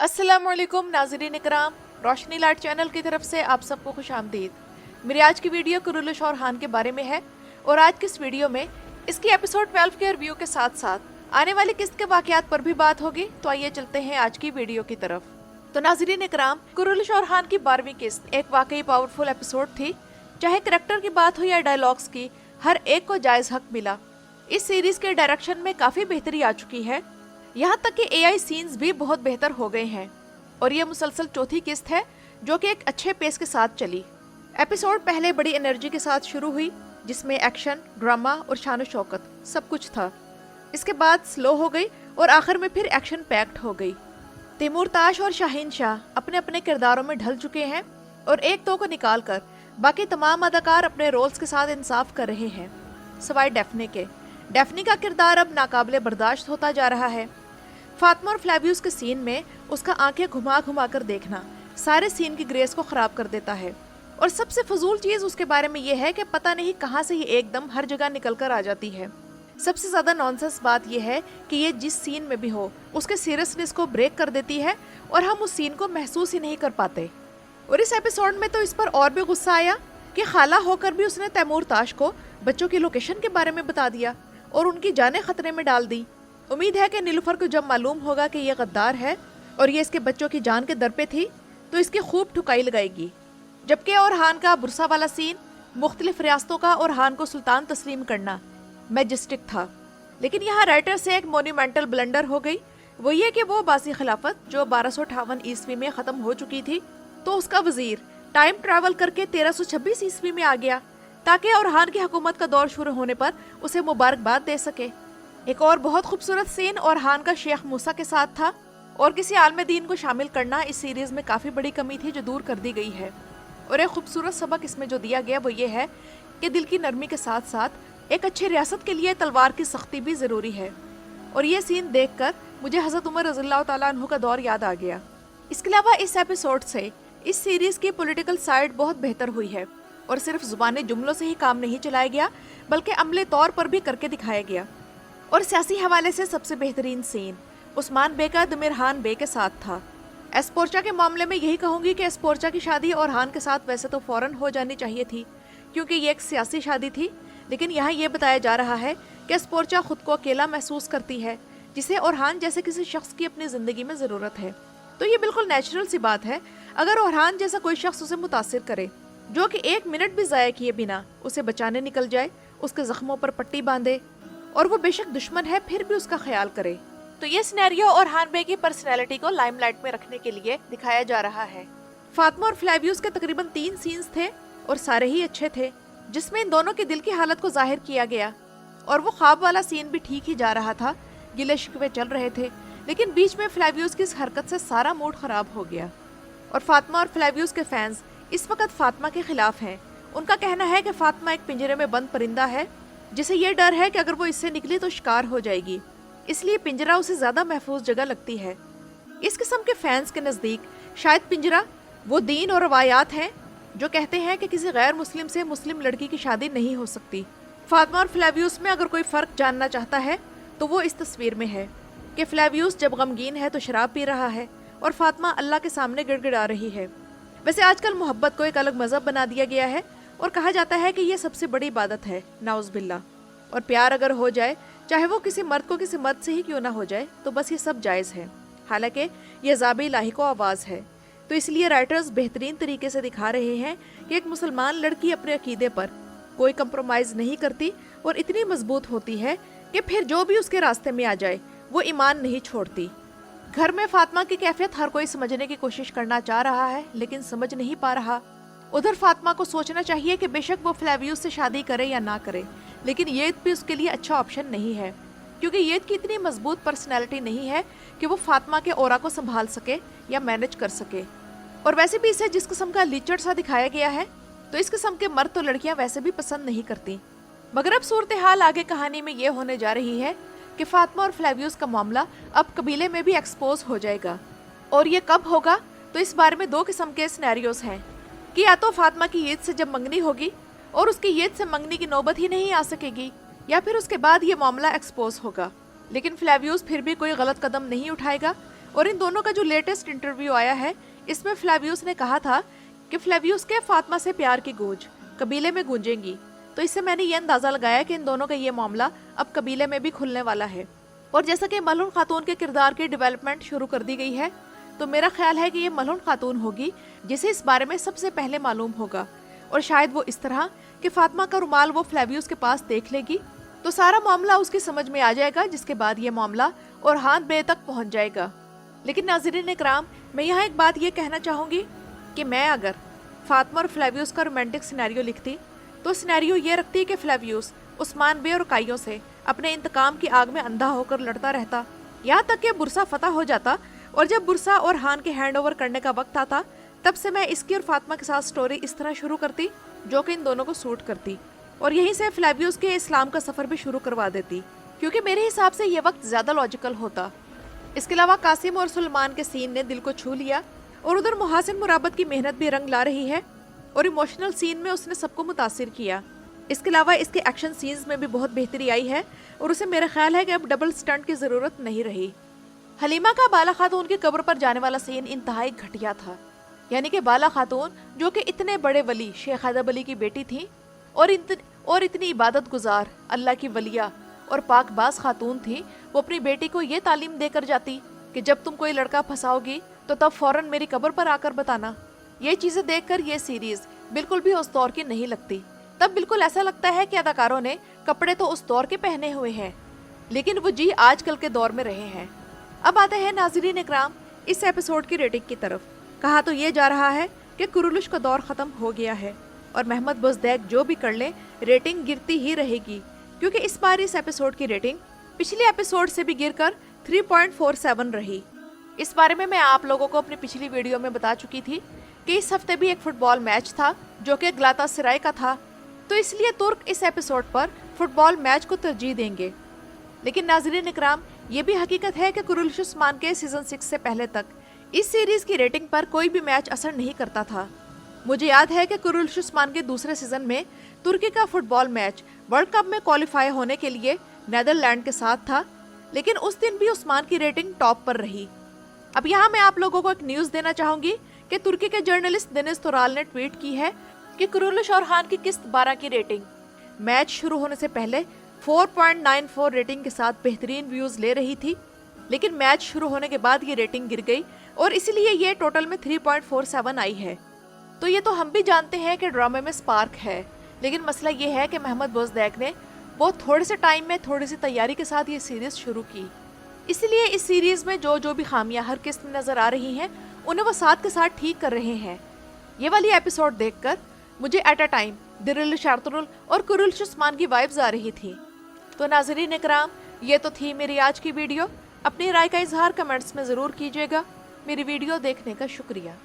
अस्सलामुअलैकुम नाज़रीन इकराम, रोशनी light channel की तरफ से आप सबको खुश आमदीद। मेरी आज की वीडियो कुरुल और हान के बारे में है और आज की इस वीडियो में इसकी एपिसोड 12 के रिव्यू के साथ साथ आने वाली किस्त के वाकयात पर भी बात होगी। तो आइए चलते हैं आज की वीडियो की तरफ। तो नाज़रीन इकराम, कुरुल और हान की 12वीं किस्त एक वाकई पावरफुल एपिसोड थी। चाहे करेक्टर की बात हो या डायलॉग्स की, हर एक को जायज़ हक मिला। इस सीरीज के डायरेक्शन में काफ़ी बेहतरी आ चुकी है, यहाँ तक कि एआई सीन्स भी बहुत बेहतर हो गए हैं और ये मुसलसल चौथी किस्त है जो कि एक अच्छे पेस के साथ चली। एपिसोड पहले बड़ी एनर्जी के साथ शुरू हुई जिसमें एक्शन, ड्रामा और शान शौकत सब कुछ था। इसके बाद स्लो हो गई और आखिर में फिर एक्शन पैक्ड हो गई। तैमूर ताश और शाहीन शाह अपने अपने किरदारों में ढल चुके हैं और एक दो को निकाल कर बाकी तमाम अदाकार अपने रोल्स के साथ इंसाफ कर रहे हैं, सवाए डेफने के। डेफनी का किरदार अब नाकाबिले बर्दाश्त होता जा रहा है। फातिमा और फ्लेवियस के सीन में उसका आंखें घुमा घुमा कर देखना सारे सीन की ग्रेस को खराब कर देता है। और सबसे फजूल चीज उसके बारे में यह है कि पता नहीं कहां से ये एकदम हर जगह निकल कर आ जाती है। सबसे ज्यादा नॉनसेंस बात यह है कि ये जिस सीन में भी हो उसके सीरियसनेस को ब्रेक कर देती है और हम उस सीन को महसूस ही नहीं कर पाते। और इस एपिसोड में तो इस पर और भी गुस्सा आया कि खाला होकर भी उसने तैमूर ताश को बच्चों की लोकेशन के बारे में बता दिया और उनकी जानें खतरे में डाल दी। उम्मीद है कि नीलुफर को जब मालूम होगा कि ये गद्दार है और ये इसके बच्चों की जान के दर पे थी तो इसकी खूब ठुकाई लगाएगी। जबकि और हान का बुरसा वाला सीन मुख्तलिफ रियासतों का और हान को सुल्तान तस्लीम करना मैजेस्टिक था, लेकिन यहाँ राइटर से एक मोन्यूमेंटल ब्लंडर हो गई। वो ये कि वो बासी खिलाफत जो 1258 ईस्वी में ख़त्म हो चुकी थी तो उसका वजीर टाइम ट्रैवल करके 1326 ईस्वी में आ गया ताकि और हान की हुकूमत का दौर शुरू होने पर उसे मुबारकबाद दे सके। एक और बहुत खूबसूरत सीन और हान का शेख मूसा के साथ था और किसी आलम दीन को शामिल करना इस सीरीज में काफ़ी बड़ी कमी थी जो दूर कर दी गई है। और एक खूबसूरत सबक इसमें जो दिया गया वो ये है कि दिल की नरमी के साथ साथ एक अच्छी रियासत के लिए तलवार की सख्ती भी ज़रूरी है। और ये सीन देखकर मुझे हज़रत उमर रज़ियल्लाहु तआला अन्हु का दौर याद आ गया। इसके अलावा इस एपिसोड से इस सीरीज़ की पॉलिटिकल साइड बहुत बेहतर हुई है और सिर्फ ज़ुबानी जुमलों से ही काम नहीं चलाया गया बल्कि अमले तौर पर भी करके दिखाया गया। और सियासी हवाले से सबसे बेहतरीन सीन उस्मान बे का दमिरहान बे के साथ था। एस्पोर्चा के मामले में यही कहूँगी कि एस्पोर्चा की शादी और हान के साथ वैसे तो फ़ौरन हो जानी चाहिए थी क्योंकि ये एक सियासी शादी थी, लेकिन यहाँ ये बताया जा रहा है कि एस्पोर्चा खुद को अकेला महसूस करती है जिसे ओरहान जैसे किसी शख्स की अपनी ज़िंदगी में ज़रूरत है। तो ये बिल्कुल नेचुरल सी बात है अगर ओरहान जैसा कोई शख्स उसे मुतासिर करे जो कि एक मिनट भी ज़ाया किए बिना उसे बचाने निकल जाए, उसके ज़ख्मों पर पट्टी बांधे और वो बेशक दुश्मन है फिर भी उसका ख्याल करे। तो ये सिनेरियो और हान बे की पर्सनैलिटी को लाइमलाइट में रखने के लिए दिखाया जा रहा है। फातिमा और फ्लेवियस के तकरीबन 3 सीन्स थे और सारे ही अच्छे थे जिसमें इन दोनों के दिल की हालत को जाहिर किया गया। और वो ख्वाब वाला सीन भी ठीक ही जा रहा था, गिले शिकवे चल रहे थे, लेकिन बीच में फ्लेवियस की इस हरकत से सारा मूड खराब हो गया। और फातिमा और फ्लेवियस के फैंस इस वक्त फातिमा के खिलाफ हैं। उनका कहना है कि फातिमा एक पिंजरे में बंद परिंदा है जिसे ये डर है कि अगर वो इससे निकली तो शिकार हो जाएगी, इसलिए पिंजरा उसे ज़्यादा महफूज जगह लगती है। इस किस्म के फैंस के नज़दीक शायद पिंजरा वो दीन और रवायात हैं जो कहते हैं कि किसी गैर मुस्लिम से मुस्लिम लड़की की शादी नहीं हो सकती। फातिमा और फ्लेवियस में अगर कोई फ़र्क जानना चाहता है तो वो इस तस्वीर में है कि फ्लेवियस जब गमगीन है तो शराब पी रहा है और फातिमा अल्लाह के सामने गिड़गिड़ा रही है। वैसे आजकल मोहब्बत को एक अलग मज़हब बना दिया गया है और कहा जाता है कि ये सबसे बड़ी इबादत है, नाउज़ बिल्ला। और प्यार अगर हो जाए, चाहे वो किसी मर्द को किसी मर्द से ही क्यों ना हो जाए, तो बस ये सब जायज़ है। हालांकि ये ज़ाबी इलाही को आवाज़ है, तो इसलिए राइटर्स बेहतरीन तरीके से दिखा रहे हैं कि एक मुसलमान लड़की अपने अकीदे पर कोई कंप्रोमाइज़ नहीं करती और इतनी मजबूत होती है कि फिर जो भी उसके रास्ते में आ जाए वो ईमान नहीं छोड़ती। घर में फातिमा की कैफियत हर कोई समझने की कोशिश करना चाह रहा है लेकिन समझ नहीं पा रहा। उधर फातिमा को सोचना चाहिए कि बेशक वो फ्लेवियस से शादी करे या ना करे, लेकिन येद भी उसके लिए अच्छा ऑप्शन नहीं है क्योंकि येद की इतनी मजबूत पर्सनैलिटी नहीं है कि वो फातिमा के औरा को संभाल सके या मैनेज कर सके। और वैसे भी इसे जिस किस्म का लीचड़ सा दिखाया गया है तो इस किस्म के मर्द तो लड़कियां वैसे भी पसंद नहीं करती। मगर अब सूरत हाल आगे कहानी में ये होने जा रही है कि फातिमा और फ्लेवियस का मामला अब कबीले में भी एक्सपोज हो जाएगा। और ये कब होगा तो इस बारे में 2 किस्म के सिनेरियोस हैं कि या तो फातिमा की ईद से जब मंगनी होगी और उसकी ईद से मंगनी की नौबत ही नहीं आ सकेगी, या फिर उसके बाद ये मामला एक्सपोज होगा। लेकिन फ्लेवियस फिर भी कोई गलत कदम नहीं उठाएगा और इन दोनों का जो लेटेस्ट इंटरव्यू आया है, इसमें फ्लेवियस ने कहा था कि फ्लेवियस के फातिमा से प्यार की गूंज कबीले में गूंजेंगी। तो इससे मैंने ये अंदाजा लगाया कि इन दोनों का ये मामला अब कबीले में भी खुलने वाला है। और जैसा कि मलहून खातून के किरदार की डेवलपमेंट शुरू कर दी गई है, तो मेरा ख्याल है कि ये मलहून खातून होगी जिसे इस बारे में सबसे पहले मालूम होगा। और शायद वो इस तरह कि फातिमा का रुमाल वो फ्लेवियस के पास देख लेगी तो सारा मामला उसकी समझ में आ जाएगा, जिसके बाद ये मामला ओरहान बे तक पहुंच जाएगा। लेकिन नाज़रीन इकराम, मैं यहाँ एक बात ये कहना चाहूँगी कि मैं अगर फातिमा और फ्लेवियस का रोमांटिक सिनेरियो लिखती तो सिनेरियो ये रखती कि फ्लेवियस उस्मान बे और काइयों से अपने इंतकाम की आग में अंधा होकर लड़ता रहता, यहाँ तक कि बुरसा फतह हो जाता। और जब बुरसा और हान के हैंड ओवर करने का वक्त आता, तब से मैं इसकी और फातिमा के साथ स्टोरी इस तरह शुरू करती जो कि इन दोनों को सूट करती, और यहीं से फ्लेवियस के इस्लाम का सफ़र भी शुरू करवा देती, क्योंकि मेरे हिसाब से ये वक्त ज़्यादा लॉजिकल होता। इसके अलावा कासिम और सुलेमान के सीन ने दिल को छू लिया, और उधर मुहासिन मुराबत की मेहनत भी रंग ला रही है, और इमोशनल सीन में उसने सबको मुतासिर किया। इसके अलावा इसके एक्शन सीन्स में भी बहुत बेहतरी आई है, और उसे मेरा ख्याल है कि अब डबल स्टंट की ज़रूरत नहीं रही। हलीमा का बाला खातून की कब्र पर जाने वाला सीन इंतहाई घटिया था। यानी कि बाला खातून जो कि इतने बड़े वली शेख हैदर अली की बेटी थी और इतनी इबादत गुजार अल्लाह की वलिया और पाकबाज खातून थी, वो अपनी बेटी को ये तालीम देकर जाती कि जब तुम कोई लड़का फंसाओगी तो तब फौरन मेरी कब्र पर आकर बताना। ये चीज़ें देखकर ये सीरीज़ बिल्कुल भी उस दौर की नहीं लगती। तब बिल्कुल ऐसा लगता है कि अदाकारों ने कपड़े तो उस दौर के पहने हुए हैं, लेकिन वो जी आजकल के दौर में रहे हैं। अब आते हैं नाज़रीन इकराम इस एपिसोड की रेटिंग की तरफ। कहा तो ये जा रहा है कि कुरुलुश का दौर ख़त्म हो गया है, और महमद बुज़दैक जो भी कर ले रेटिंग गिरती ही रहेगी, क्योंकि इस बार इस एपिसोड की रेटिंग पिछले एपिसोड से भी गिरकर 3.47 रही। इस बारे में मैं आप लोगों को अपनी पिछली वीडियो में बता चुकी थी कि इस हफ्ते भी एक फुटबॉल मैच था जो कि गलातासराय का था, तो इसलिए तुर्क इस एपिसोड पर फुटबॉल मैच को तरजीह देंगे। लेकिन नाज़रीन इकराम, ये भी हकीकत है कि कुरुलुश उस्मान के सीज़न 6 से पहले तक इस सीरीज़ की रेटिंग पर कोई भी मैच असर नहीं करता था। मुझे याद है कि कुरुलुश उस्मान के दूसरे सीज़न में तुर्की का फुटबॉल मैच वर्ल्ड कप में क्वालिफाई होने के लिए नीदरलैंड के साथ था, लेकिन उस दिन भी उस्मान की रेटिंग टॉप पर रही। अब यहाँ मैं आप लोगों को एक न्यूज़ देना चाहूँगी कि तुर्की के जर्नलिस्ट देनिस तोराल ने ट्वीट की है कि कुरुलुश और हान की किस्त 12 की रेटिंग मैच शुरू होने से पहले 4.94 रेटिंग के साथ बेहतरीन व्यूज़ ले रही थी, लेकिन मैच शुरू होने के बाद ये रेटिंग गिर गई और इसलिए ये टोटल में 3.47 आई है। तो ये तो हम भी जानते हैं कि ड्रामे में स्पार्क है, लेकिन मसला ये है कि महमद बुज़दैक ने बहुत थोड़े से टाइम में थोड़ी सी तैयारी के साथ ये सीरीज़ शुरू की, इसलिए इस सीरीज़ में जो भी खामियां हर किस्त में नज़र आ रही हैं उन्हें वो साथ के साथ ठीक कर रहे हैं। ये वाली एपिसोड देखकर मुझे एट अ टाइम दिरुल शार्तुल और कुरुलुश उस्मान की वाइब्स आ रही थी। तो नाज़रीन इकराम, ये तो थी मेरी आज की वीडियो। अपनी राय का इजहार कमेंट्स में ज़रूर कीजिएगा। मेरी वीडियो देखने का शुक्रिया।